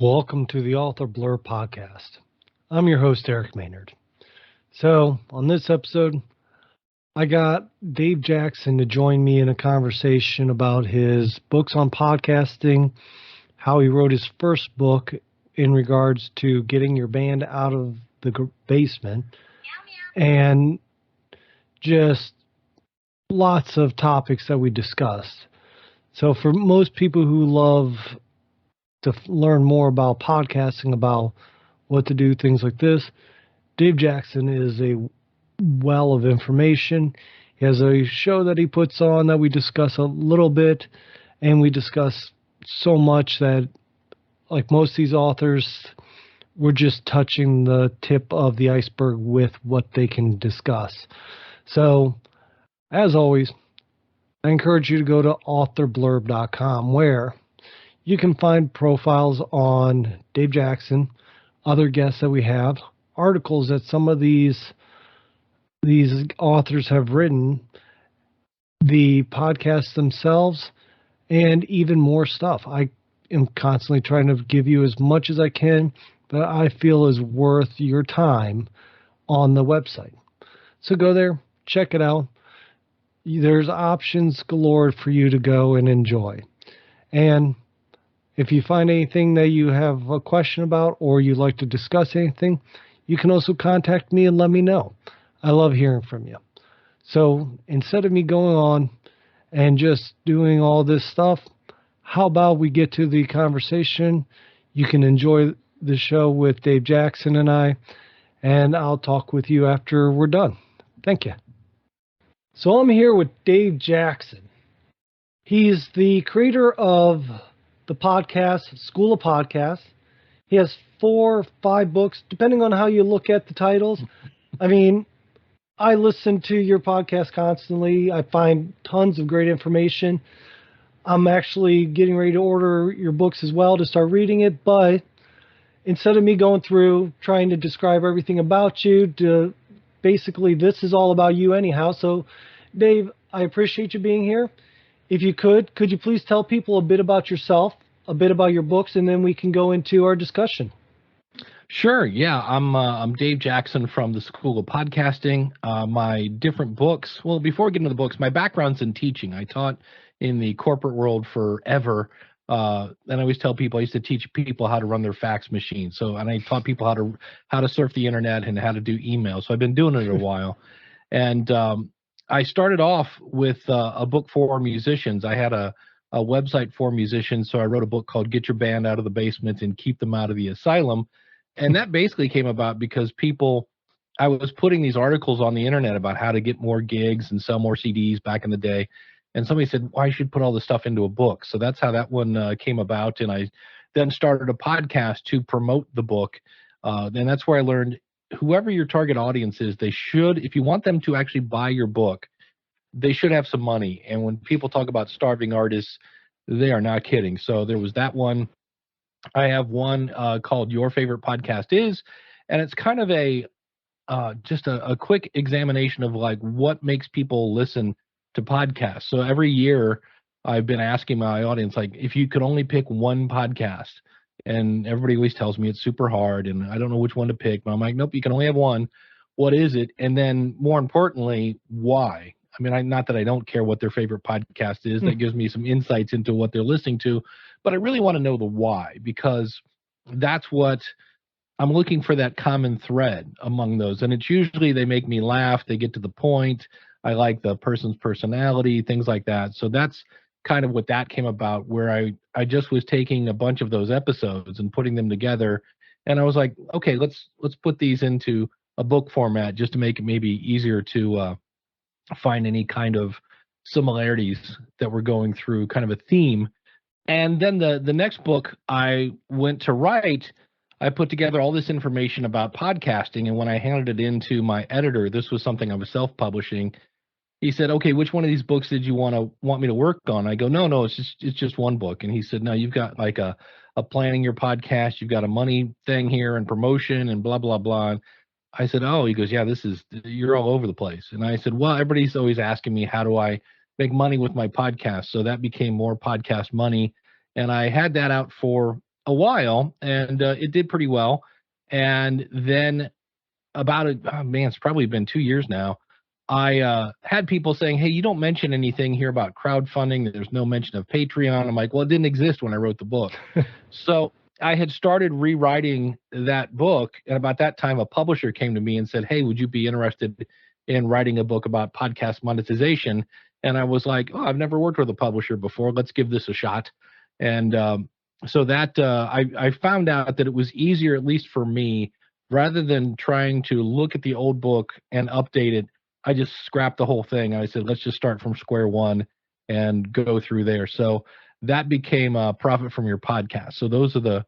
Welcome to the Author Blurb podcast. I'm your host, Eric Maynard. So, on this episode, I got Dave Jackson to join me in a conversation about his books on podcasting, how he wrote his first book in regards to getting your band out of the basement, and just lots of topics that we discussed. So, for most people who love to learn more about podcasting, about what to do, things like this, Dave Jackson is a well of information. He has a show that he puts on that we discuss a little bit, and we discuss so much that, like most of these authors, we're just touching the tip of the iceberg with what they can discuss. So, as always, I encourage you to go to authorblurb.com, where you can find profiles on Dave Jackson, other guests that we have, articles that some of these authors have written, the podcasts themselves, and even more stuff. I am constantly trying to give you as much as I can that I feel is worth your time on the website. So go there, check it out. There's options galore for you to go and enjoy. And if you find anything that you have a question about, or you'd like to discuss anything, you can also contact me and let me know. I love hearing from you. So instead of me going on and just doing all this stuff, how about we get to the conversation? You can enjoy the show with Dave Jackson and I'll talk with you after we're done. Thank you. So I'm here with Dave Jackson. He's the creator of the podcast, School of Podcasts. He has 4 or 5 books, depending on how you look at the titles. I mean, I listen to your podcast constantly. I find tons of great information. I'm actually getting ready to order your books as well to start reading it, but instead of me going through trying to describe everything about you, basically this is all about you anyhow. So, Dave, I appreciate you being here. If you could you please tell people a bit about yourself, a bit about your books, and then we can go into our discussion. Sure. Yeah, I'm Dave Jackson from the School of Podcasting. My different books. Well, before we get into the books, my background's in teaching. I taught in the corporate world forever. And I always tell people I used to teach people how to run their fax machine. And I taught people how to surf the internet and how to do email. So I've been doing it a while. And I started off with a book for musicians. I had a website for musicians, so I wrote a book called Get Your Band Out of the Basement and Keep Them Out of the Asylum. And that basically came about because I was putting these articles on the internet about how to get more gigs and sell more CDs back in the day. And somebody said, well, I should put all this stuff into a book. So that's how that one came about. And I then started a podcast to promote the book. And that's where I learned whoever your target audience is, they should, if you want them to actually buy your book, they should have some money. And when people talk about starving artists, they are not kidding. So there was that one. I have one called Your Favorite Podcast Is, and it's kind of just a quick examination of like what makes people listen to podcasts. So every year I've been asking my audience, like, if you could only pick one podcast, and everybody always tells me it's super hard and I don't know which one to pick, but I'm like, nope, you can only have one. What is it? And then more importantly, why? I mean, not that I don't care what their favorite podcast is. That gives me some insights into what they're listening to, but I really want to know the why, because that's what I'm looking for, that common thread among those. And it's usually they make me laugh. They get to the point. I like the person's personality, things like that. So that's kind of what that came about, where I just was taking a bunch of those episodes and putting them together. And I was like, okay, let's put these into a book format just to make it maybe easier to find any kind of similarities that we're going through, kind of a theme. And then the next book I went to write, I put together all this information about podcasting. And when I handed it into my editor, this was something I was self-publishing. He said, okay, which one of these books did you want me to work on? I go, no, it's just one book. And he said, no, you've got like a planning your podcast. You've got a money thing here and promotion and blah, blah, blah. And I said, oh, he goes, yeah, you're all over the place. And I said, well, everybody's always asking me, how do I make money with my podcast? So that became More Podcast Money. And I had that out for a while, and it did pretty well. And then about oh man, it's probably been 2 years now. I had people saying, "Hey, you don't mention anything here about crowdfunding. There's no mention of Patreon." I'm like, "Well, it didn't exist when I wrote the book." So I had started rewriting that book, and about that time, a publisher came to me and said, "Hey, would you be interested in writing a book about podcast monetization?" And I was like, "Oh, I've never worked with a publisher before. Let's give this a shot." And so that I found out that it was easier, at least for me, rather than trying to look at the old book and update it. I just scrapped the whole thing. I said, let's just start from square one and go through there. So that became Profit from Your Podcast. So those are the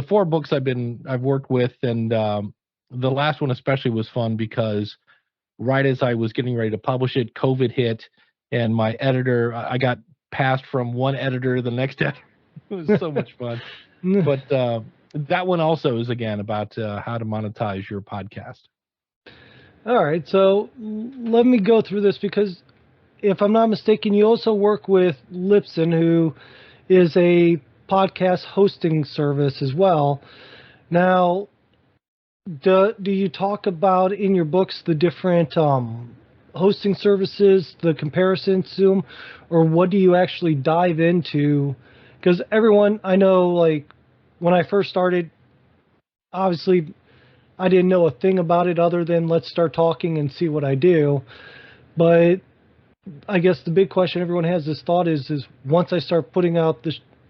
four books I've worked with, and the last one especially was fun because right as I was getting ready to publish it, COVID hit, and my editor, I got passed from one editor to the next editor. It was so much fun. But that one also is again about how to monetize your podcast. All right, so let me go through this because if I'm not mistaken, you also work with Libsyn, who is a podcast hosting service as well. Now, do you talk about in your books the different hosting services, the comparisons to them, or what do you actually dive into? Because everyone, I know, like when I first started, obviously I didn't know a thing about it other than let's start talking and see what I do. But I guess the big question everyone has this thought is once I start putting out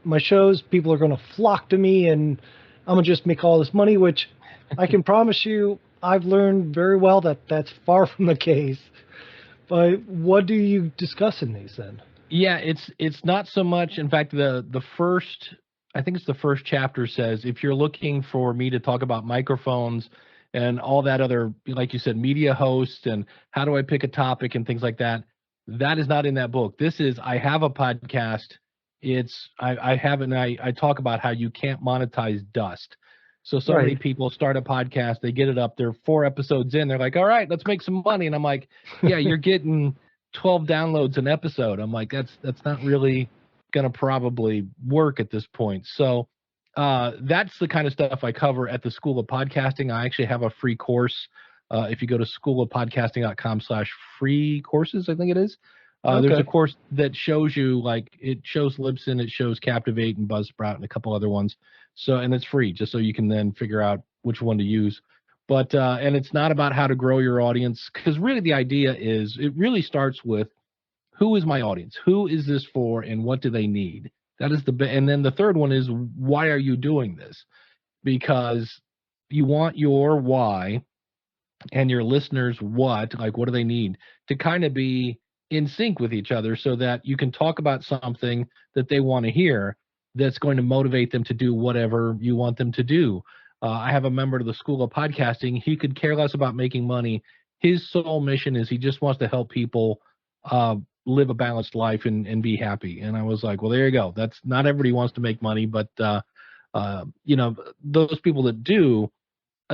my shows, people are going to flock to me and I'm going to just make all this money, which I can promise you I've learned very well that that's far from the case. But what do you discuss in these then? Yeah, it's not so much. In fact, the first, I think it's the first chapter says if you're looking for me to talk about microphones and all that other, like you said, media hosts and how do I pick a topic and things like that, that is not in that book. This is I have a podcast. I have it, and I talk about how you can't monetize dust. So many Right. people start a podcast, they get it up, they're 4 episodes in, they're like, all right, let's make some money. And I'm like, yeah, you're getting 12 downloads an episode. I'm like, that's not really gonna probably work at this point. So that's the kind of stuff I cover at the School of Podcasting. I actually have a free course. If you go to schoolofpodcasting.com/free courses, I think it is. There's a Okay. course that shows you, like, it shows Libsyn, it shows Captivate and Buzzsprout and a couple other ones. So, and it's free just so you can then figure out which one to use. But and it's not about how to grow your audience, because really the idea is it really starts with who is my audience? Who is this for and what do they need? That is and then the third one is why are you doing this? Because you want your why and your listeners what, like what do they need, to kind of be in sync with each other so that you can talk about something that they want to hear that's going to motivate them to do whatever you want them to do. I have a member of the School of Podcasting. He could care less about making money. His sole mission is he just wants to help people live a balanced life and be happy. And I was like, well, there you go. That's not everybody wants to make money, but you know, those people that do,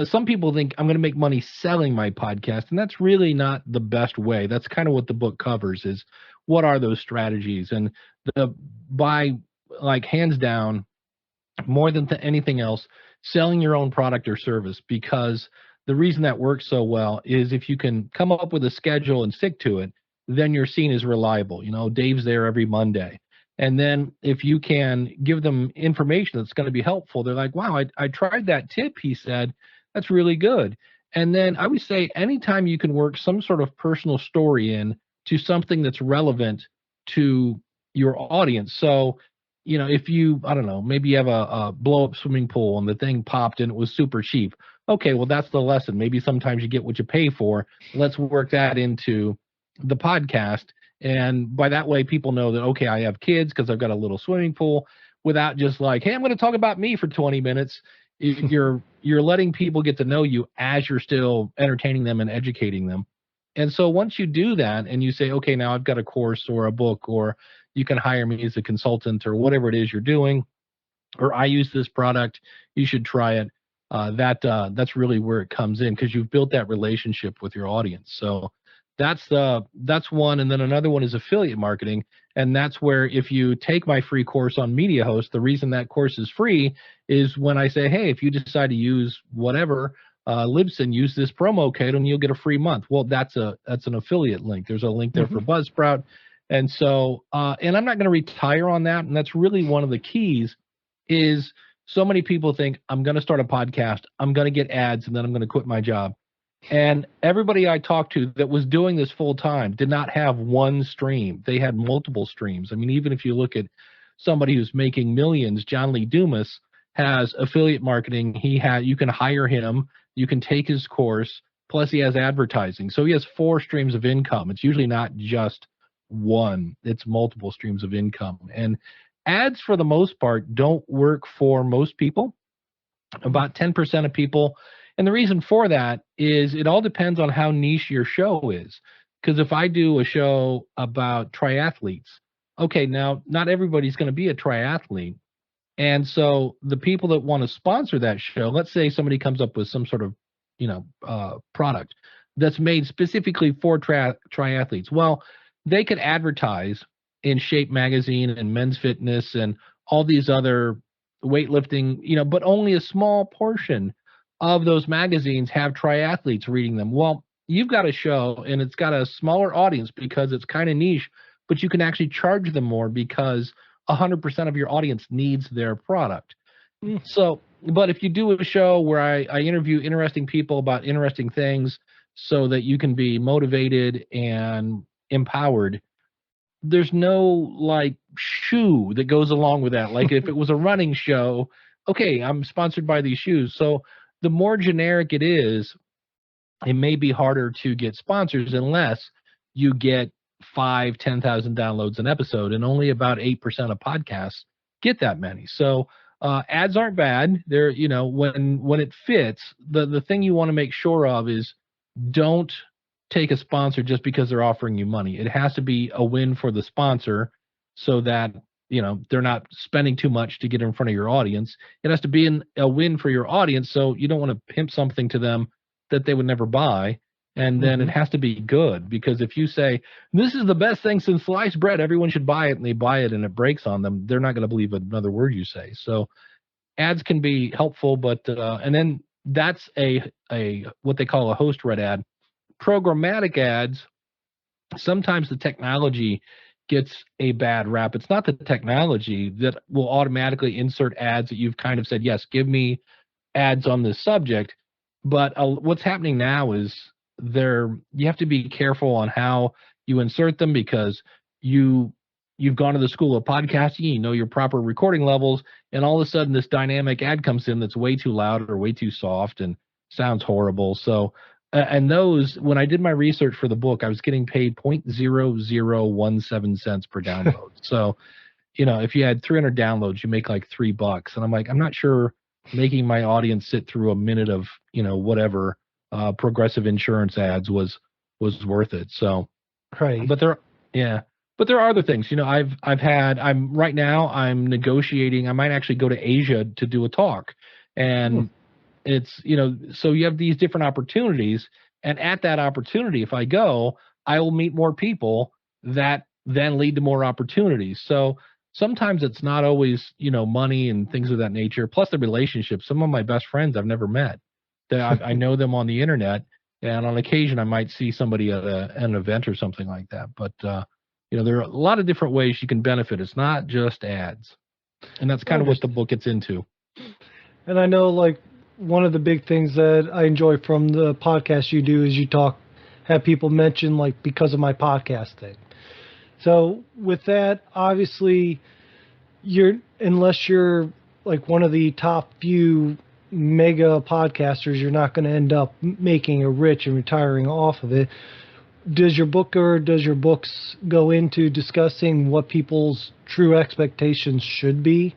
some people think I'm going to make money selling my podcast, and that's really not the best way. That's kind of what the book covers is what are those strategies, and by like hands down, more than anything else, selling your own product or service, because the reason that works so well is if you can come up with a schedule and stick to it, then you're seen as reliable. You know, Dave's there every Monday. And then if you can give them information that's going to be helpful, they're like, wow, I tried that tip he said. That's really good. And then I would say anytime you can work some sort of personal story in to something that's relevant to your audience. So, you know, if you, I don't know, maybe you have a blow up swimming pool and the thing popped and it was super cheap. Okay, well, that's the lesson. Maybe sometimes you get what you pay for. Let's work that into the podcast. And by that way, people know that, okay, I have kids because I've got a little swimming pool, without just like, hey, I'm going to talk about me for 20 minutes. You're letting people get to know you as you're still entertaining them and educating them. And so once you do that and you say, okay, now I've got a course or a book, or you can hire me as a consultant or whatever it is you're doing, or I use this product, you should try it. That's really where it comes in, because you've built that relationship with your audience. So That's one, and then another one is affiliate marketing, and that's where if you take my free course on Media Host, the reason that course is free is when I say, hey, if you decide to use whatever Libsyn, use this promo code and you'll get a free month. Well, that's an affiliate link. There's a link there for Buzzsprout, and so and I'm not going to retire on that, and that's really one of the keys. Is so many people think I'm going to start a podcast, I'm going to get ads, and then I'm going to quit my job. And everybody I talked to that was doing this full time did not have one stream. They had multiple streams. I mean, even if you look at somebody who's making millions, John Lee Dumas has affiliate marketing. You can hire him, you can take his course, plus he has advertising. So he has 4 streams of income. It's usually not just one, it's multiple streams of income. And ads, for the most part, don't work for most people. About 10% of people. And the reason for that is it all depends on how niche your show is. Because if I do a show about triathletes, okay, now not everybody's going to be a triathlete. And so the people that want to sponsor that show, let's say somebody comes up with some sort of, product that's made specifically for triathletes. Well, they could advertise in Shape Magazine and Men's Fitness and all these other weightlifting, but only a small portion of those magazines have triathletes reading them. Well, you've got a show and it's got a smaller audience because it's kind of niche, but you can actually charge them more because 100% of your audience needs their product. So, but if you do a show where I interview interesting people about interesting things so that you can be motivated and empowered, there's no like shoe that goes along with that. Like if it was a running show, okay, I'm sponsored by these shoes. So the more generic it is, it may be harder to get sponsors unless you get 10,000 downloads an episode, and only about 8% of podcasts get that many. So ads aren't bad. They're, when it fits, the thing you want to make sure of is don't take a sponsor just because they're offering you money. It has to be a win for the sponsor so that, they're not spending too much to get in front of your audience. It has to be a win for your audience. So you don't want to pimp something to them that they would never buy. And then it has to be good, because if you say, this is the best thing since sliced bread, everyone should buy it, and they buy it and it breaks on them, they're not going to believe another word you say. So ads can be helpful, but, and then that's a what they call a host read ad. Programmatic ads, sometimes the technology gets a bad rap. It's not the technology that will automatically insert ads that you've kind of said, yes, give me ads on this subject. But what's happening now is you have to be careful on how you insert them, because you've gone to the school of podcasting, you know your proper recording levels, and all of a sudden this dynamic ad comes in that's way too loud or way too soft and sounds horrible. So and those, when I did my research for the book, I was getting paid 0.0017 cents per download. So, if you had 300 downloads, you make like $3. And I'm like, I'm not sure making my audience sit through a minute of, whatever Progressive insurance ads was worth it. So, right. But there are other things. Right now I'm negotiating. I might actually go to Asia to do a talk, and it's, so you have these different opportunities, and at that opportunity, if I go, I will meet more people that then lead to more opportunities. So sometimes it's not always, money and things of that nature, plus the relationships. Some of my best friends I've never met. I know them on the internet, and on occasion I might see somebody at an event or something like that. But, there are a lot of different ways you can benefit. It's not just ads. And that's kind of what the book gets into. And I know, like, one of the big things that I enjoy from the podcast you do is you have people mention, like, because of my podcasting. So with that, obviously, unless you're like one of the top few mega podcasters, you're not going to end up making a rich and retiring off of it. Does your books go into discussing what people's true expectations should be?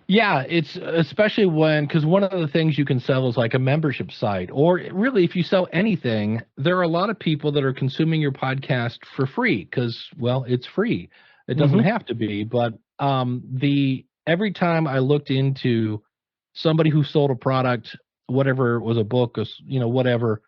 Yeah, it's especially because one of the things you can sell is like a membership site, or really if you sell anything, there are a lot of people that are consuming your podcast for free because, well, it's free. It doesn't have to be, but every time I looked into somebody who sold a product, whatever it was, a book, or, whatever,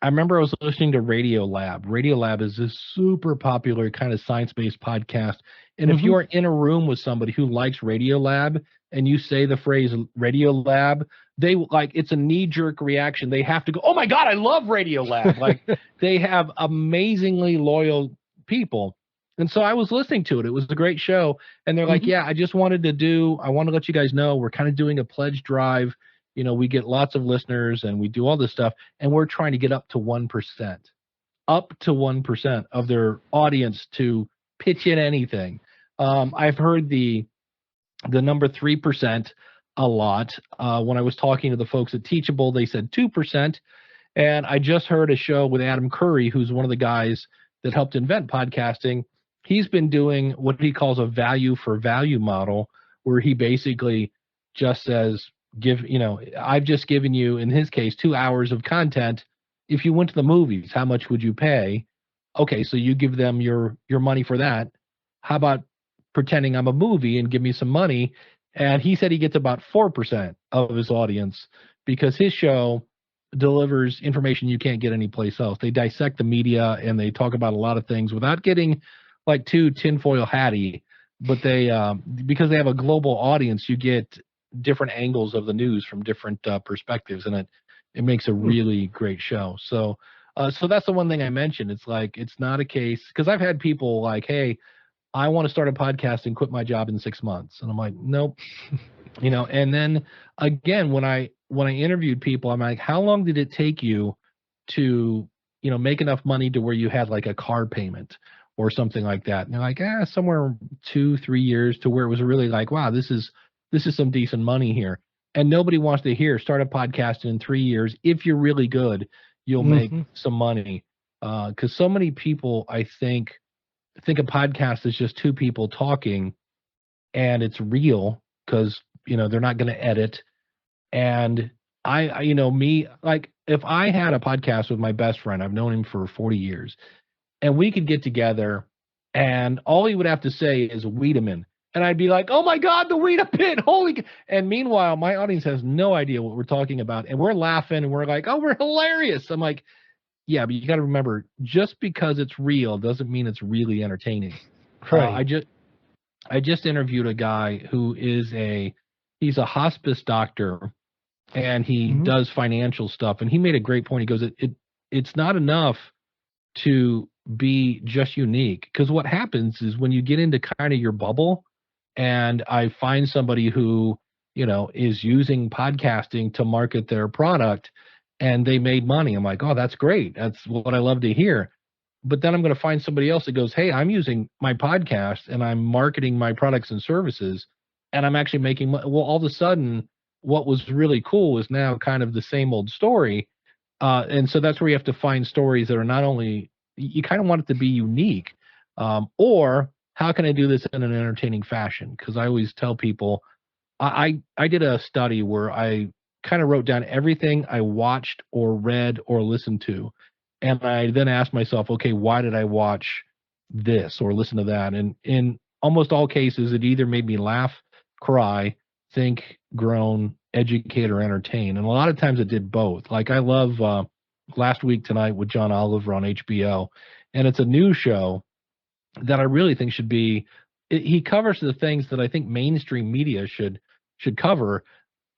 I I remember I was listening to Radio Lab. Radio Lab is this super popular kind of science-based podcast. And if you Hmm. are in a room with somebody who likes Radio Lab and you say the phrase Radio Lab, they like it's a knee-jerk reaction. They have to go, "Oh my God, I love Radio Lab." Like they have amazingly loyal people. And so I was listening to it. It was a great show. And they're like, Hmm. "Yeah, I want to let you guys know we're kind of doing a pledge drive. We get lots of listeners and we do all this stuff and we're trying to get up to 1% of their audience to pitch in anything. I've heard the number 3% a lot. When I was talking to the folks at Teachable, they said 2%. And I just heard a show with Adam Curry, who's one of the guys that helped invent podcasting. He's been doing what he calls a value for value model, where he basically just says, I've just given you, in his case, 2 hours of content. If you went to the movies, how much would you pay? Okay, so you give them your money for that. How about pretending I'm a movie and give me some money? And he said he gets about 4% of his audience because his show delivers information you can't get anyplace else. They dissect the media and they talk about a lot of things without getting like too tinfoil hatty. But they, because they have a global audience, you get different angles of the news from different perspectives, and it makes a really great show. So that's the one thing I mentioned. It's like it's not a case because I've had people like, "Hey, I want to start a podcast and quit my job in 6 months," and I'm like, "Nope." And then again, when I interviewed people, I'm like, how long did it take you to make enough money to where you had like a car payment or something like that? And they're like, somewhere 2-3 years to where it was really like, wow, this is some decent money here. And nobody wants to hear start a podcast in 3 years. If you're really good, you'll make Hmm. some money. Because so many people, I think a podcast is just two people talking and it's real because they're not going to edit. And me, like if I had a podcast with my best friend, I've known him for 40 years, and we could get together, and all he would have to say is Wiedemann, and I'd be like, oh my God, the Wiedemann, holy! And meanwhile, my audience has no idea what we're talking about, and we're laughing, and we're like, oh, we're hilarious. I'm like, yeah, but you got to remember, just because it's real doesn't mean it's really entertaining. Uh, Right. I just I just interviewed a guy who he's a hospice doctor and he Hmm. does financial stuff. And he made a great point. He goes, it's not enough to be just unique. Because what happens is when you get into kind of your bubble, and I find somebody who, is using podcasting to market their product and they made money. I'm like, oh, that's great. That's what I love to hear. But then I'm going to find somebody else that goes, hey, I'm using my podcast and I'm marketing my products and services and I'm actually making money. Well, all of a sudden, what was really cool is now kind of the same old story. And so that's where you have to find stories that are not only, you kind of want it to be unique, or how can I do this in an entertaining fashion? Because I always tell people, I did a study where I kind of wrote down everything I watched or read or listened to. And I then asked myself, okay, why did I watch this or listen to that? And in almost all cases, it either made me laugh, cry, think, groan, educate, or entertain. And a lot of times it did both. Like I love Last Week Tonight with John Oliver on HBO. And it's a new show that I really think should be. He covers the things that I think mainstream media should cover,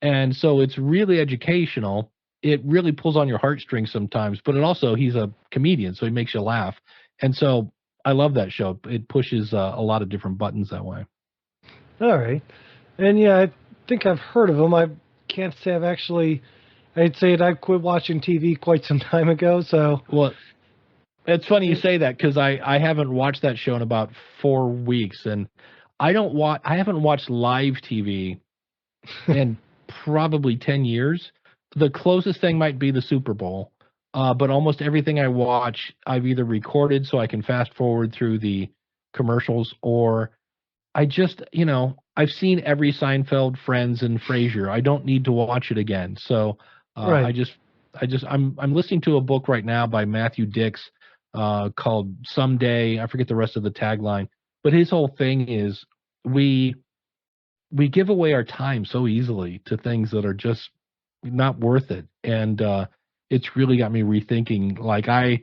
and so it's really educational. It really pulls on your heartstrings sometimes, but he's a comedian, so he makes you laugh, and so I love that show. It pushes a lot of different buttons that way. All right. And yeah, I think I've heard of them. I can't say I've actually. I'd say I quit watching TV quite some time ago. So. Well, it's funny you say that because I haven't watched that show in about 4 weeks, and I haven't watched live TV in probably 10 years. The closest thing might be the Super Bowl. But almost everything I watch, I've either recorded so I can fast forward through the commercials, or I just, I've seen every Seinfeld, Friends, and Frasier. I don't need to watch it again. So Right. I'm listening to a book right now by Matthew Dix called Someday. I forget the rest of the tagline, but his whole thing is we we give away our time so easily to things that are just not worth it. And it's really got me rethinking. Like I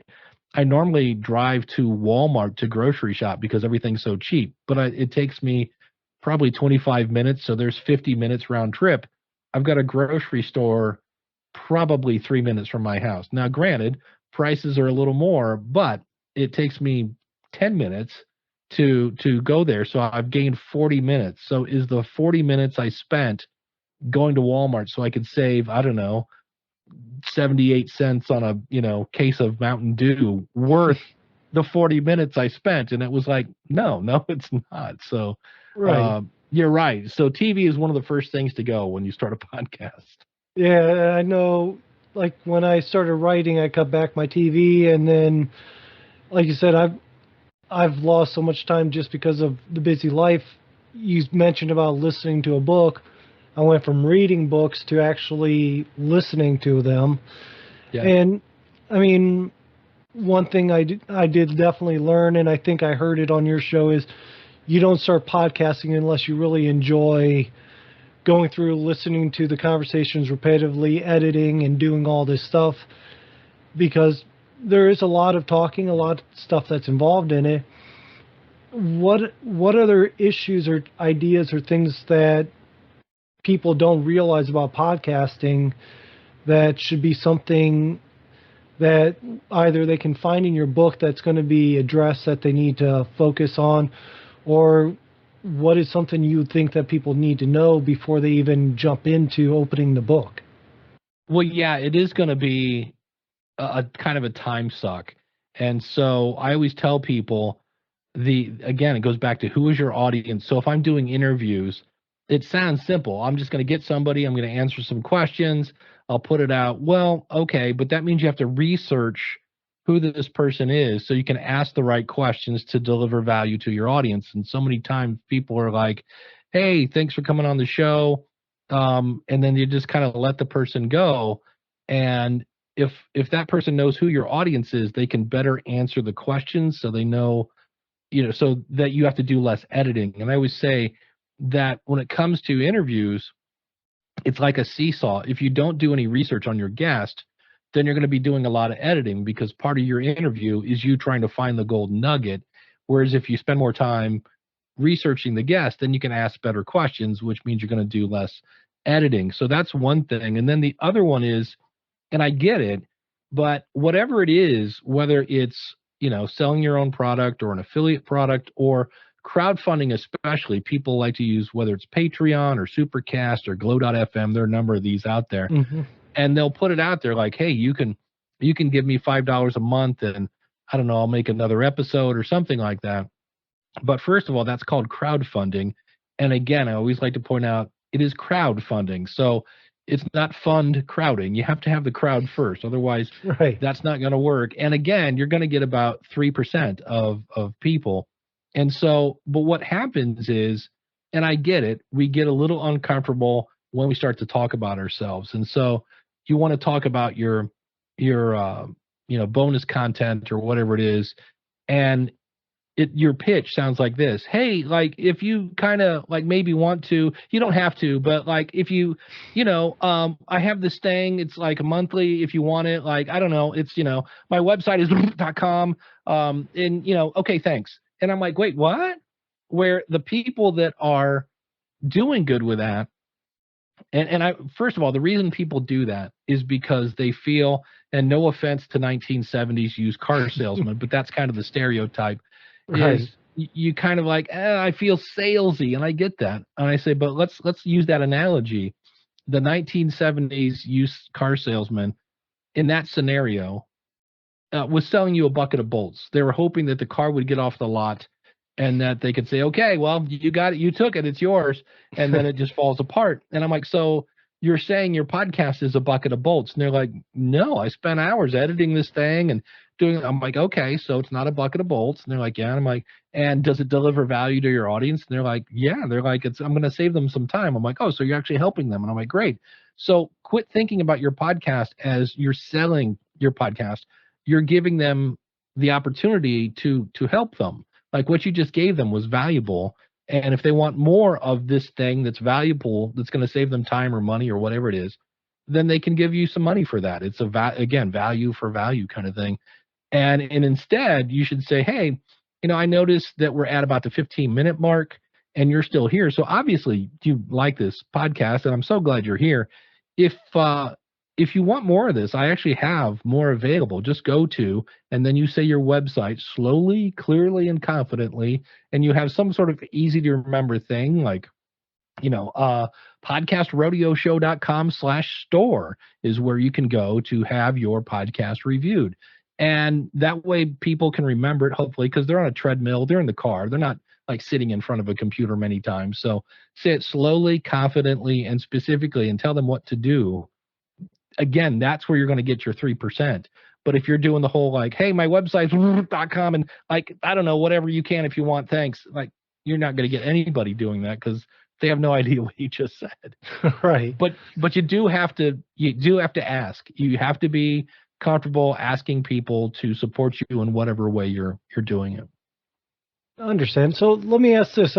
normally drive to Walmart to grocery shop because everything's so cheap, but it takes me probably 25 minutes. So there's 50 minutes round trip. I've got a grocery store probably 3 minutes from my house. Now, granted, prices are a little more, but it takes me 10 minutes to go there. So I've gained 40 minutes. So is the 40 minutes I spent going to Walmart so I could save, I don't know, 78 cents on a, case of Mountain Dew worth the 40 minutes I spent? And it was like, no, it's not. So Right. you're right. So TV is one of the first things to go when you start a podcast. Yeah, I know. Like when I started writing, I cut back my TV, and then, like you said, I've lost so much time just because of the busy life. You mentioned about listening to a book. I went from reading books to actually listening to them. Yeah. And I mean, one thing I did definitely learn, and I think I heard it on your show, is you don't start podcasting unless you really enjoy going through, listening to the conversations repetitively, editing, and doing all this stuff, because there is a lot of talking, a lot of stuff that's involved in it. What other issues or ideas or things that people don't realize about podcasting that should be something that either they can find in your book that's going to be addressed that they need to focus on, or what is something you think that people need to know before they even jump into opening the book? Well, yeah, it is going to be a kind of a time suck. And so I always tell people again, it goes back to who is your audience. So if I'm doing interviews, it sounds simple. I'm just going to get somebody, I'm going to answer some questions, I'll put it out. Well, okay, but that means you have to research who this person is so you can ask the right questions to deliver value to your audience. And so many times people are like, "Hey, thanks for coming on the show." And then you just kind of let the person go. And if that person knows who your audience is, they can better answer the questions so they know, so that you have to do less editing. And I always say that when it comes to interviews, it's like a seesaw. If you don't do any research on your guest, then you're going to be doing a lot of editing, because part of your interview is you trying to find the gold nugget. Whereas if you spend more time researching the guest, then you can ask better questions, which means you're going to do less editing. So that's one thing. And then the other one is, and I get it, but whatever it is, whether it's, selling your own product or an affiliate product or crowdfunding, especially, people like to use, whether it's Patreon or Supercast or Glow.fm, there are a number of these out there, Mm-hmm. and they'll put it out there like, hey, you can give me $5 a month, and I don't know, I'll make another episode or something like that. But first of all, that's called crowdfunding. And again, I always like to point out it is crowdfunding. So it's not fund crowding. You have to have the crowd first. Otherwise, Right. that's not going to work. And again, you're going to get about 3% of people. And so, but what happens is, and I get it, we get a little uncomfortable when we start to talk about ourselves. And so you want to talk about your bonus content or whatever it is. And your pitch sounds like this: hey, like, if you kind of like maybe want to, you don't have to, but like, if I have this thing, it's like a monthly, if you want it, like, I don't know, it's, my website is .com, and okay, thanks. And I'm like, wait, what? Where the people that are doing good with that, and I, first of all, the reason people do that is because they feel, and no offense to 1970s used car salesman, but that's kind of the stereotype, Right. is you kind of like, I feel salesy, and I get that. And I say, but let's use that analogy. The 1970s used car salesman in that scenario was selling you a bucket of bolts. They were hoping that the car would get off the lot and that they could say, okay, well, you got it, you took it, it's yours, and then it just falls apart. And I'm like, so you're saying your podcast is a bucket of bolts? And they're like, no, I spent hours editing this thing and doing it. I'm like, okay, so it's not a bucket of bolts. And they're like, yeah. And I'm like, and does it deliver value to your audience? And they're like, yeah. They're like, I'm going to save them some time. I'm like, oh, so you're actually helping them. And I'm like, great. So quit thinking about your podcast as you're selling your podcast. You're giving them the opportunity to help them. Like, what you just gave them was valuable. And if they want more of this thing that's valuable, that's going to save them time or money or whatever it is, then they can give you some money for that. It's again, value for value kind of thing. And instead, you should say, hey, I noticed that we're at about the 15-minute mark and you're still here. So obviously you like this podcast and I'm so glad you're here. If you want more of this, I actually have more available. Just go to, and then you say your website slowly, clearly, and confidently, and you have some sort of easy to remember thing like, podcastrodeoshow.com/store is where you can go to have your podcast reviewed. And that way people can remember it, hopefully, because they're on a treadmill, they're in the car, they're not like sitting in front of a computer many times. So say it slowly, confidently, and specifically, and tell them what to do. Again, that's where you're going to get your 3%. But if you're doing the whole like, hey, my website's.com and like, I don't know, whatever you can if you want, thanks. Like, you're not going to get anybody doing that because they have no idea what you just said. Right. But you do have to ask. You have to be comfortable asking people to support you in whatever way you're doing it. I understand. So let me ask this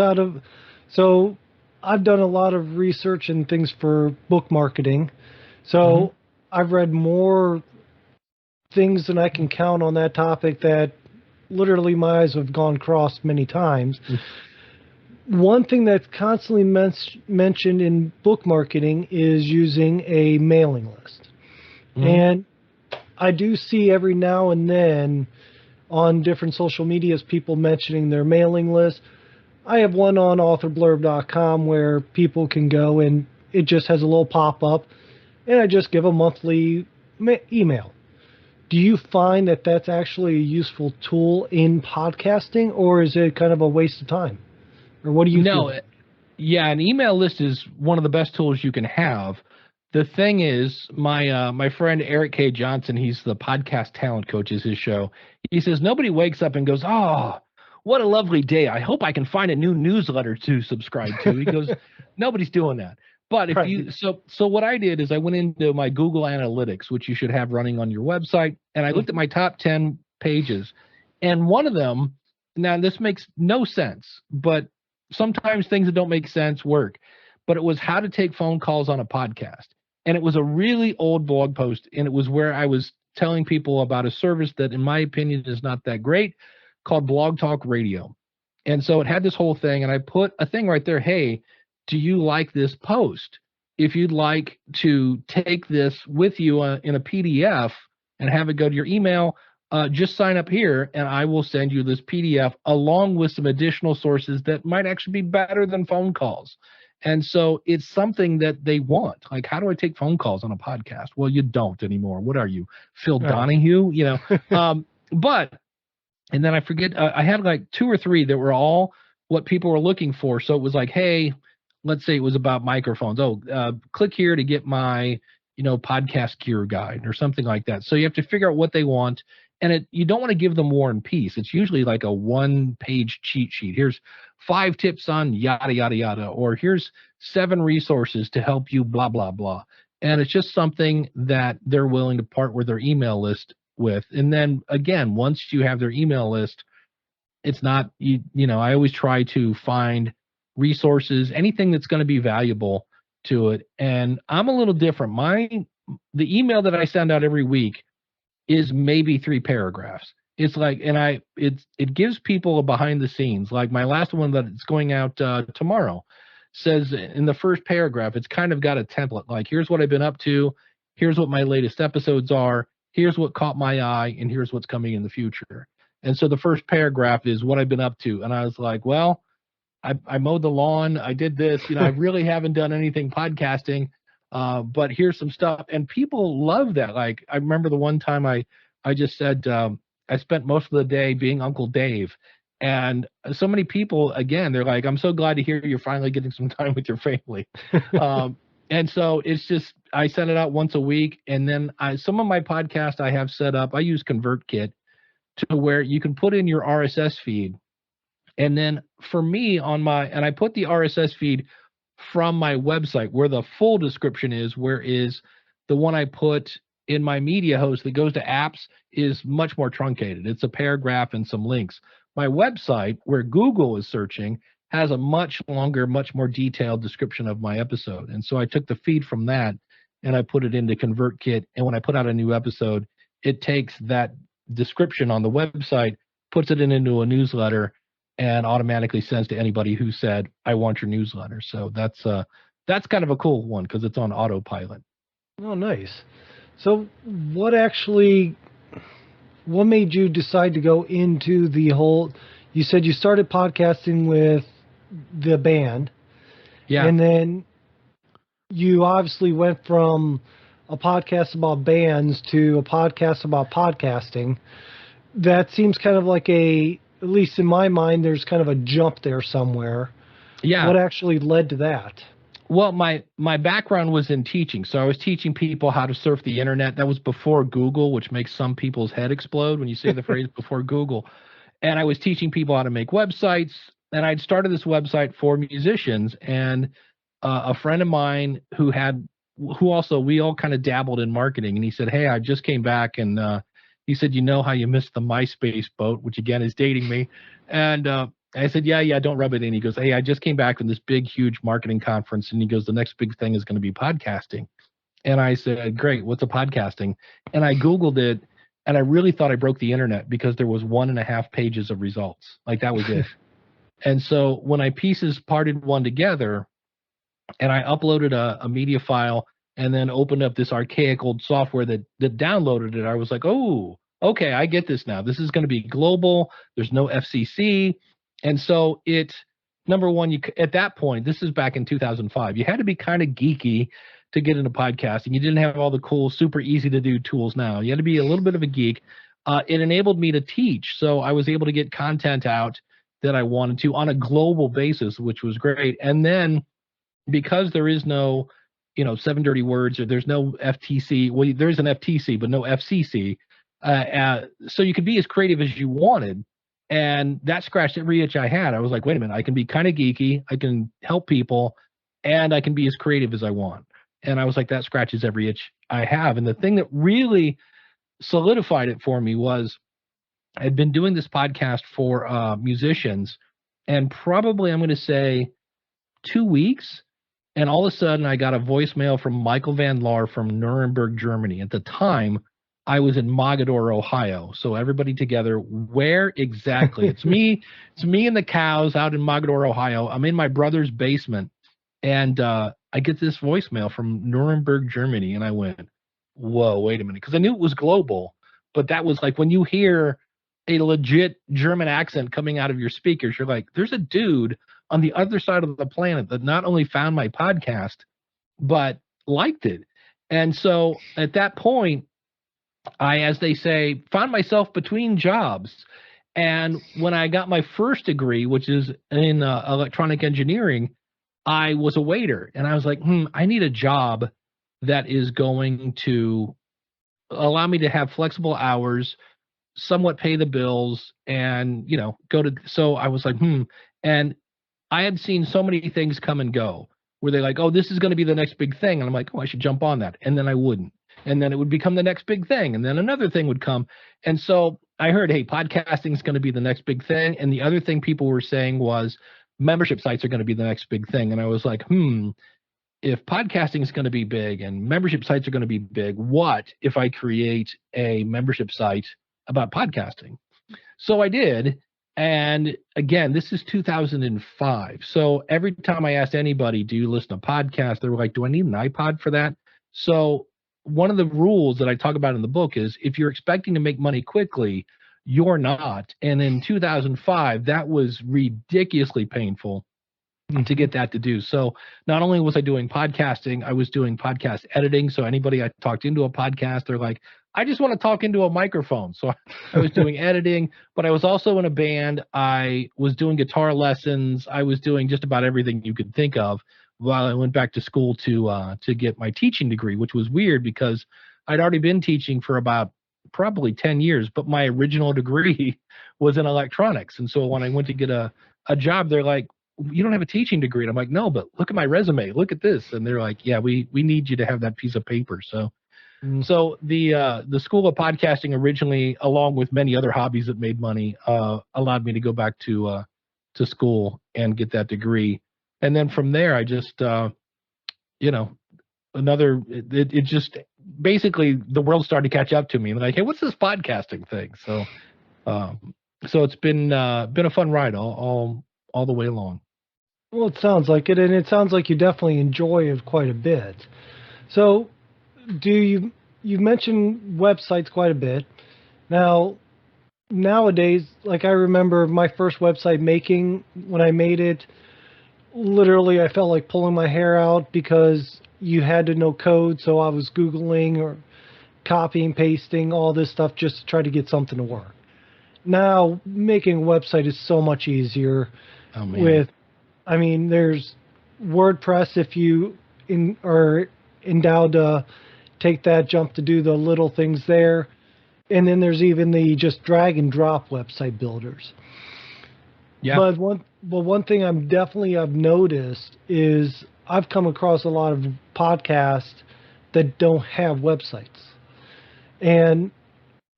so I've done a lot of research and things for book marketing. So I've read more things than I can count on that topic that literally my eyes have gone cross many times. One thing that's constantly mentioned in book marketing is using a mailing list. And I do see every now and then on different social medias people mentioning their mailing list. I have one on authorblurb.com where people can go and it just has a little pop-up and I just give a monthly email. Do you find that that's actually a useful tool in podcasting, or is it kind of a waste of time? Or what do you feel? Yeah, an email list is one of the best tools you can have. The thing is, my friend Eric K. Johnson, he's the podcast talent coach, is his show. He says nobody wakes up and goes, oh, what a lovely day. I hope I can find a new newsletter to subscribe to. He goes, nobody's doing that. But if you so what I did is I went into my Google Analytics, which you should have running on your website, and I looked at my top 10 pages. And one of them, now this makes no sense, but sometimes things that don't make sense work. But it was how to take phone calls on a podcast. And it was a really old blog post, and it was where I was telling people about a service that, in my opinion, is not that great, called Blog Talk Radio. And so it had this whole thing, and I put a thing right there, hey, do you like this post? If you'd like to take this with you in a PDF and have it go to your email, just sign up here, and I will send you this PDF along with some additional sources that might actually be better than phone calls. And so it's something that they want. Like, how do I take phone calls on a podcast? Well, you don't anymore. What are you, Phil Donahue? But, and then I forget, I had like 2 or 3 that were all what people were looking for. So it was like, hey, let's say it was about microphones. Click here to get my, podcast gear guide or something like that. So you have to figure out what they want. And you don't want to give them War and Peace. It's usually like a 1-page cheat sheet. Here's 5 tips on yada, yada, yada. Or here's 7 resources to help you, blah, blah, blah. And it's just something that they're willing to part with their email list with. And then, again, once you have their email list, it's not, I always try to find resources, anything that's going to be valuable to it. And I'm a little different. The email that I send out every week is maybe 3 paragraphs. It's like, and it gives people a behind the scenes. Like my last one that's going out tomorrow says in the first paragraph, it's kind of got a template. Like, here's what I've been up to. Here's what my latest episodes are. Here's what caught my eye, and here's what's coming in the future. And so the first paragraph is what I've been up to. And I was like, well, I mowed the lawn. I did this. I really haven't done anything podcasting. But here's some stuff. And people love that. Like, I remember the one time I just said, I spent most of the day being Uncle Dave. And so many people, again, they're like, I'm so glad to hear you're finally getting some time with your family. And so it's just, I send it out once a week. And then some of my podcasts I have set up, I use ConvertKit to where you can put in your RSS feed. And then for me and I put the RSS feed from my website where the full description is, whereas the one I put in my media host that goes to apps is much more truncated. It's a paragraph and some links. My website, where Google is searching, has a much longer, much more detailed description of my episode. And so I took the feed from that and I put it into ConvertKit. And when I put out a new episode, it takes that description on the website, puts it into a newsletter, and automatically sends to anybody who said, I want your newsletter. So that's kind of a cool one because it's on autopilot. Oh, nice. So what made you decide to go into the whole, you said you started podcasting with the band, Yeah. and then you obviously went from a podcast about bands to a podcast about podcasting. That seems kind of like at least in my mind, there's kind of a jump there somewhere. Yeah. What actually led to that? Well, my background was in teaching. So I was teaching people how to surf the internet. That was before Google, which makes some people's head explode when you say the phrase before Google. And I was teaching people how to make websites. And I'd started this website for musicians. And a friend of mine who also, we all kind of dabbled in marketing. And he said, hey, I just came back. And he said, you know how you missed the MySpace boat, which again is dating me. And I said, yeah, don't rub it in. He goes, hey, I just came back from this big, huge marketing conference. And he goes, the next big thing is going to be podcasting. And I said, great, what's a podcasting? And I Googled it, and I really thought I broke the internet because there was 1.5 pages of results. Like, that was it. And so when I parted one together, and I uploaded a media file and then opened up this archaic old software that downloaded it, I was like, oh, okay, I get this now. This is going to be global. There's no FCC. And so number one, at that point, this is back in 2005, you had to be kind of geeky to get into podcasting. You didn't have all the cool, super easy to do tools now. You had to be a little bit of a geek. It enabled me to teach. So I was able to get content out that I wanted to on a global basis, which was great. And then because there is no, 7 dirty words, or there's no FTC, well, there's an FTC, but no FCC. So you could be as creative as you wanted. And that scratched every itch I had. I was like, wait a minute, I can be kind of geeky, I can help people, and I can be as creative as I want. And I was like, that scratches every itch I have. And the thing that really solidified it for me was I'd been doing this podcast for musicians, and probably I'm going to say 2 weeks. And all of a sudden I got a voicemail from Michael Van Laar from Nuremberg, Germany. At the time, I was in Mogadore, Ohio. So everybody together, where exactly? It's me and the cows out in Mogadore, Ohio. I'm in my brother's basement, and I get this voicemail from Nuremberg, Germany, and I went, whoa, wait a minute, because I knew it was global, but that was like when you hear a legit German accent coming out of your speakers, you're like, there's a dude on the other side of the planet that not only found my podcast, but liked it. And so at that point, I, as they say, found myself between jobs. And when I got my first degree, which is in electronic engineering, I was a waiter. And I was like, I need a job that is going to allow me to have flexible hours, somewhat pay the bills, and, so I was like, and I had seen so many things come and go where they're like, oh, this is going to be the next big thing. And I'm like, oh, I should jump on that. And then I wouldn't. And then it would become the next big thing. And then another thing would come. And so I heard, hey, podcasting is going to be the next big thing. And the other thing people were saying was membership sites are going to be the next big thing. And I was like, if podcasting is going to be big and membership sites are going to be big, what if I create a membership site about podcasting? So I did. And again, this is 2005. So every time I asked anybody, do you listen to podcasts? They were like, do I need an iPod for that? So one of the rules that I talk about in the book is if you're expecting to make money quickly, you're not. And in 2005, that was ridiculously painful to get that to do. So not only was I doing podcasting, I was doing podcast editing. So anybody I talked into a podcast, they're like, I just want to talk into a microphone. So I was doing editing, but I was also in a band. I was doing guitar lessons. I was doing just about everything you could think of while I went back to school to get my teaching degree, which was weird because I'd already been teaching for about probably 10 years, but my original degree was in electronics. And so when I went to get a job, they're like, you don't have a teaching degree. And I'm like, no, but look at my resume. Look at this. And they're like, yeah, we need you to have that piece of paper. So the School of Podcasting originally, along with many other hobbies that made money, allowed me to go back to school and get that degree. And then from there, I just, it just basically the world started to catch up to me and like, hey, what's this podcasting thing? So it's been a fun ride all the way along. Well, it sounds like it, and it sounds like you definitely enjoy it quite a bit. So, do you mentioned websites quite a bit. Now, nowadays, like I remember my first website making, when I made it, literally I felt like pulling my hair out because you had to know code, so I was Googling or copying, pasting, all this stuff just to try to get something to work. Now, making a website is so much easier Oh man. with, I mean, there's WordPress if you are endowed to take that jump to do the little things there. And then there's even the just drag and drop website builders. Yeah. But one thing I've noticed is I've come across a lot of podcasts that don't have websites. And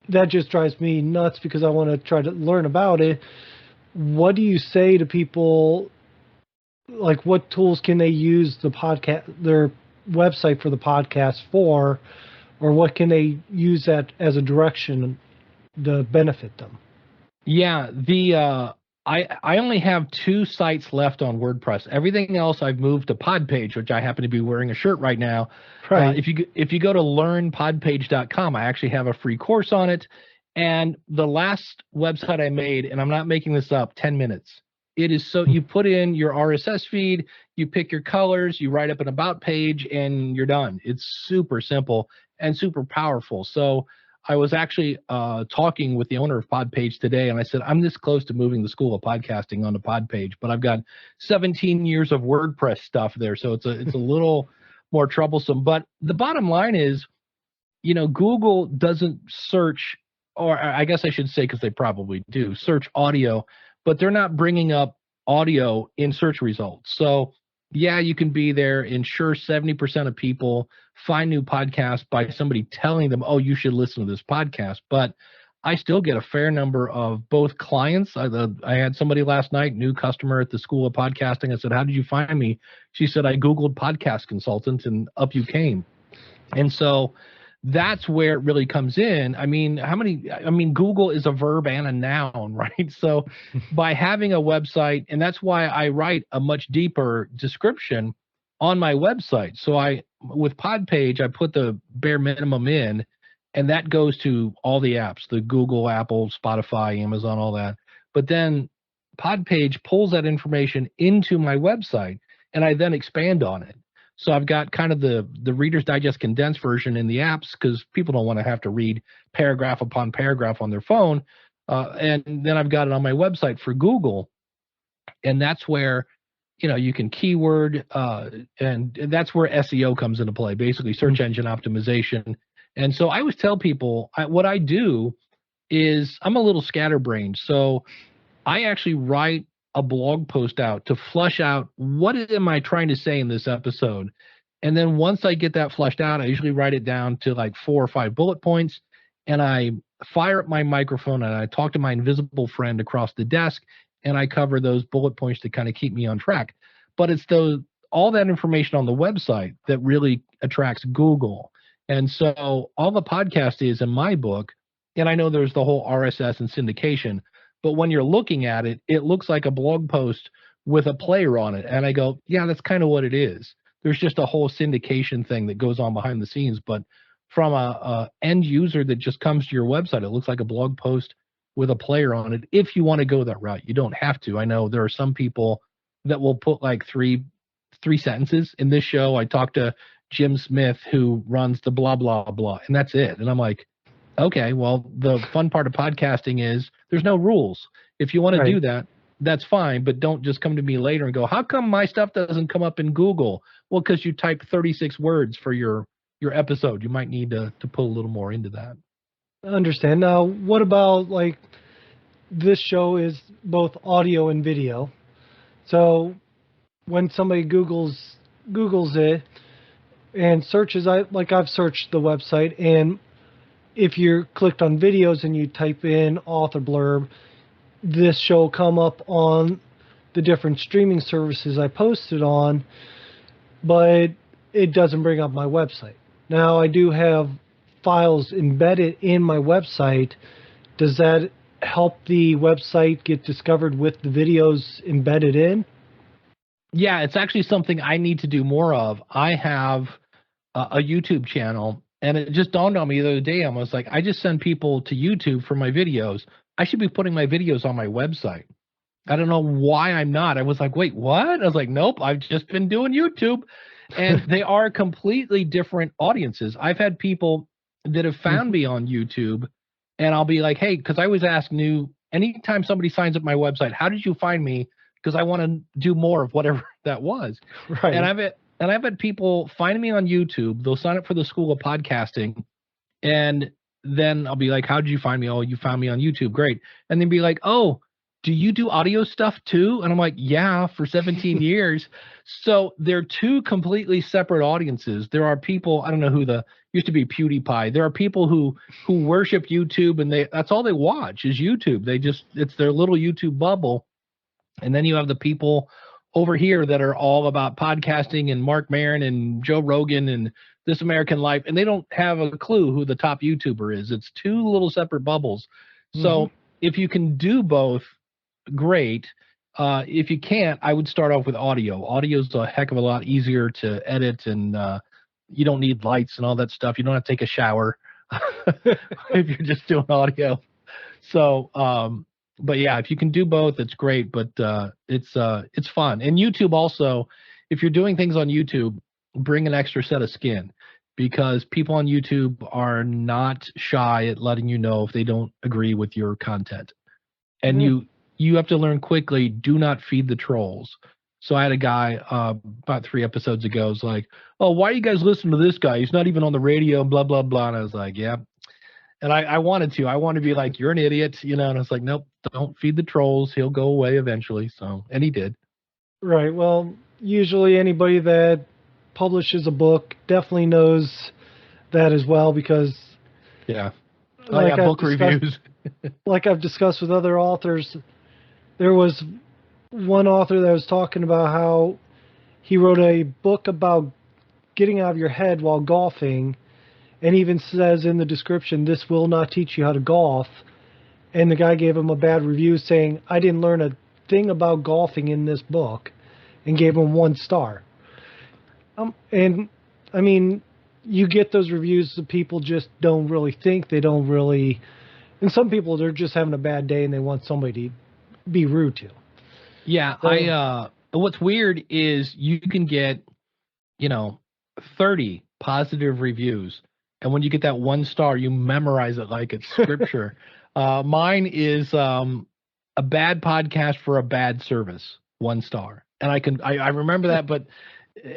that just drives me nuts because I want to try to learn about it. What do you say to people? Like, what tools can they use their website for the podcast for, or what can they use that as a direction to benefit them? Yeah, I only have 2 sites left on WordPress. Everything else I've moved to Podpage, which I happen to be wearing a shirt right now. Right. If you go to learnpodpage.com, I actually have a free course on it. And the last website I made, and I'm not making this up, 10 minutes. It is so you put in your RSS feed, you pick your colors, you write up an about page, and you're done. It's super simple and super powerful. So I was actually talking with the owner of Podpage today, and I said, I'm this close to moving the School of Podcasting onto Podpage, but I've got 17 years of WordPress stuff there, so it's a little more troublesome. But the bottom line is, Google doesn't search, or I guess I should say, because they probably do, search audio, but they're not bringing up audio in search results. So yeah, you can be there. And sure, 70% of people find new podcasts by somebody telling them, oh, you should listen to this podcast. But I still get a fair number of both clients. I had somebody last night, new customer at the School of Podcasting. I said, how did you find me? She said, I Googled podcast consultant and up you came. And so that's where it really comes in. I mean, Google is a verb and a noun, right? So by having a website, and that's why I write a much deeper description on my website. So with Podpage, I put the bare minimum in, and that goes to all the apps, the Google, Apple, Spotify, Amazon, all that. But then Podpage pulls that information into my website, and I then expand on it. So I've got kind of the Reader's Digest condensed version in the apps because people don't want to have to read paragraph upon paragraph on their phone. And then I've got it on my website for Google. And that's where, you can keyword, and that's where SEO comes into play, basically search engine optimization. And so I always tell people what I do is I'm a little scatterbrained. So I actually write a blog post out to flush out what am I trying to say in this episode. And then once I get that flushed out, I usually write it down to like 4 or 5 bullet points, and I fire up my microphone and I talk to my invisible friend across the desk, and I cover those bullet points to kind of keep me on track. But it's all that information on the website that really attracts Google. And so all the podcast is in my book, and I know there's the whole RSS and syndication, but when you're looking at it, it looks like a blog post with a player on it. And I go, yeah, that's kind of what it is. There's just a whole syndication thing that goes on behind the scenes. But from a end user that just comes to your website, it looks like a blog post with a player on it. If you want to go that route, you don't have to. I know there are some people that will put like three sentences in this show. I talked to Jim Smith, who runs the blah, blah, blah, and that's it. And I'm like, okay, well, the fun part of podcasting is there's no rules. If you want to do that, that's fine, but don't just come to me later and go, how come my stuff doesn't come up in Google? Well, because you typed 36 words for your episode. You might need to put a little more into that. I understand. Now, what about, like, this show is both audio and video. So when somebody Googles it and searches, I've searched the website, and if you're clicked on videos and you type in author blurb, this show will come up on the different streaming services I posted on. But it doesn't bring up my website. Now, I do have files embedded in my website. Does that help the website get discovered with the videos embedded in? Yeah, it's actually something I need to do more of. I have a YouTube channel, and it just dawned on me the other day. I was like, I just send people to YouTube for my videos. I should be putting my videos on my website. I don't know why I'm not. I was like, wait, what? I was like, nope, I've just been doing YouTube. And they are completely different audiences. I've had people that have found me on YouTube, and I'll be like, hey, because I always ask anytime somebody signs up my website, how did you find me? Because I want to do more of whatever that was. Right. And I've had people find me on YouTube. They'll sign up for the School of Podcasting, and then I'll be like, how did you find me? Oh, you found me on YouTube. Great. And then be like, oh, do you do audio stuff too? And I'm like, yeah, for 17 years. So they're two completely separate audiences. There are people, I don't know who used to be PewDiePie. There are people who worship YouTube, and that's all they watch is YouTube. It's their little YouTube bubble. And then you have the people over here that are all about podcasting and Mark Maron and Joe Rogan and This American Life, and they don't have a clue who the top YouTuber is. It's two little separate bubbles. So if you can do both, great. If you can't, I would start off with audio. Audio is a heck of a lot easier to edit, and you don't need lights and all that stuff. You don't have to take a shower if you're just doing audio. So, but yeah, if you can do both, it's great. But it's fun. And YouTube also, if you're doing things on YouTube, bring an extra set of skin, because people on YouTube are not shy at letting you know if they don't agree with your content. And you have to learn quickly, do not feed the trolls. So I had a guy about 3 episodes ago was like, oh, why are you guys listening to this guy? He's not even on the radio, blah, blah, blah. And I was like, yeah. And I wanted to be like, you're an idiot, And I was like, nope, don't feed the trolls. He'll go away eventually. So, and he did. Right. Well, usually anybody that publishes a book definitely knows that as well, because book reviews. Like I've discussed with other authors, there was one author that was talking about how he wrote a book about getting out of your head while golfing, and even says in the description, this will not teach you how to golf. And the guy gave him a bad review saying, I didn't learn a thing about golfing in this book, and gave him 1 star. And I mean, you get those reviews that people just don't really think. They don't really, and some people, they're just having a bad day and they want somebody to be rude to. Yeah. So, what's weird is you can get, 30 positive reviews. And when you get that 1 star, you memorize it like it's scripture. Mine is a bad podcast for a bad service, 1 star. And I remember that, but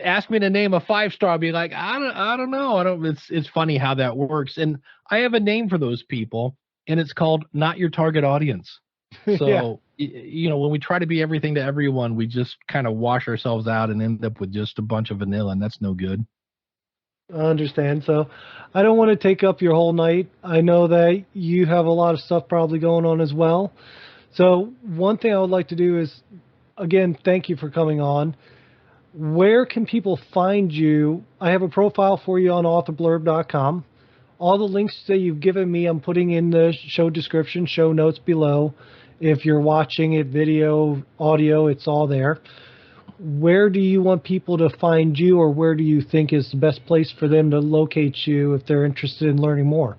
ask me to name a 5-star, I'll be like, I don't know. It's funny how that works. And I have a name for those people, and it's called Not Your Target Audience. So, when we try to be everything to everyone, we just kind of wash ourselves out and end up with just a bunch of vanilla, and that's no good. I understand. So I don't want to take up your whole night. I know that you have a lot of stuff probably going on as well. So one thing I would like to do is, again, thank you for coming on. Where can people find you? I have a profile for you on authorblurb.com. All the links that you've given me, I'm putting in the show description, show notes below. If you're watching it, video, audio, it's all there. Where do you want people to find you, or where do you think is the best place for them to locate you if they're interested in learning more?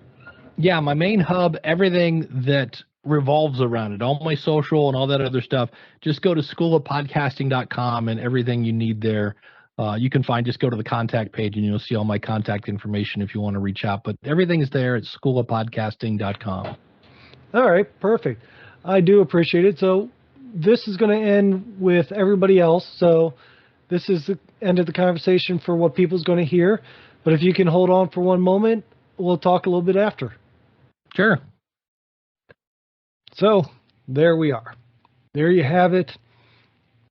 Yeah, my main hub, everything that revolves around it, all my social and all that other stuff, just go to schoolofpodcasting.com, and everything you need there you can find. Just go to the contact page and you'll see all my contact information if you want to reach out. But everything is there at schoolofpodcasting.com. All right, perfect. I do appreciate it. So this is going to end with everybody else. So this is the end of the conversation for what people's going to hear. But if you can hold on for one moment, we'll talk a little bit after. Sure. So there we are. There you have it.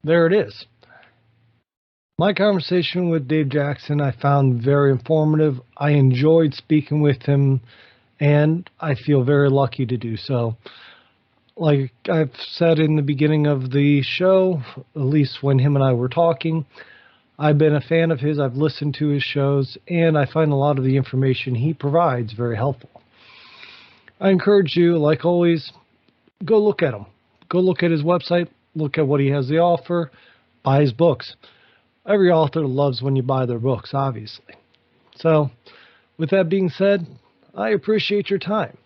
There it is. My conversation with Dave Jackson I found very informative. I enjoyed speaking with him, and I feel very lucky to do so. Like I've said in the beginning of the show, at least when him and I were talking, I've been a fan of his. I've listened to his shows, and I find a lot of the information he provides very helpful. I encourage you, like always, go look at him. Go look at his website, look at what he has to offer, buy his books. Every author loves when you buy their books, obviously. So, with that being said, I appreciate your time.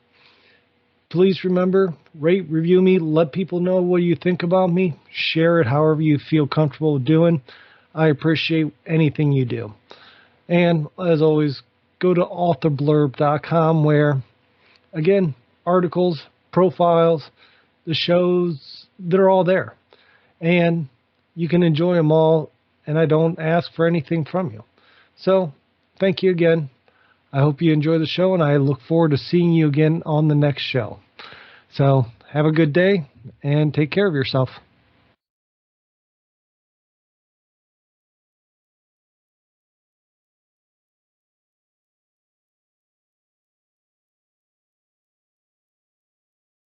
Please remember, rate, review me, let people know what you think about me, share it however you feel comfortable doing. I appreciate anything you do. And as always, go to authorblurb.com where, again, articles, profiles, the shows, they're all there. And you can enjoy them all, and I don't ask for anything from you. So, thank you again. I hope you enjoy the show, and I look forward to seeing you again on the next show. So, have a good day, and take care of yourself.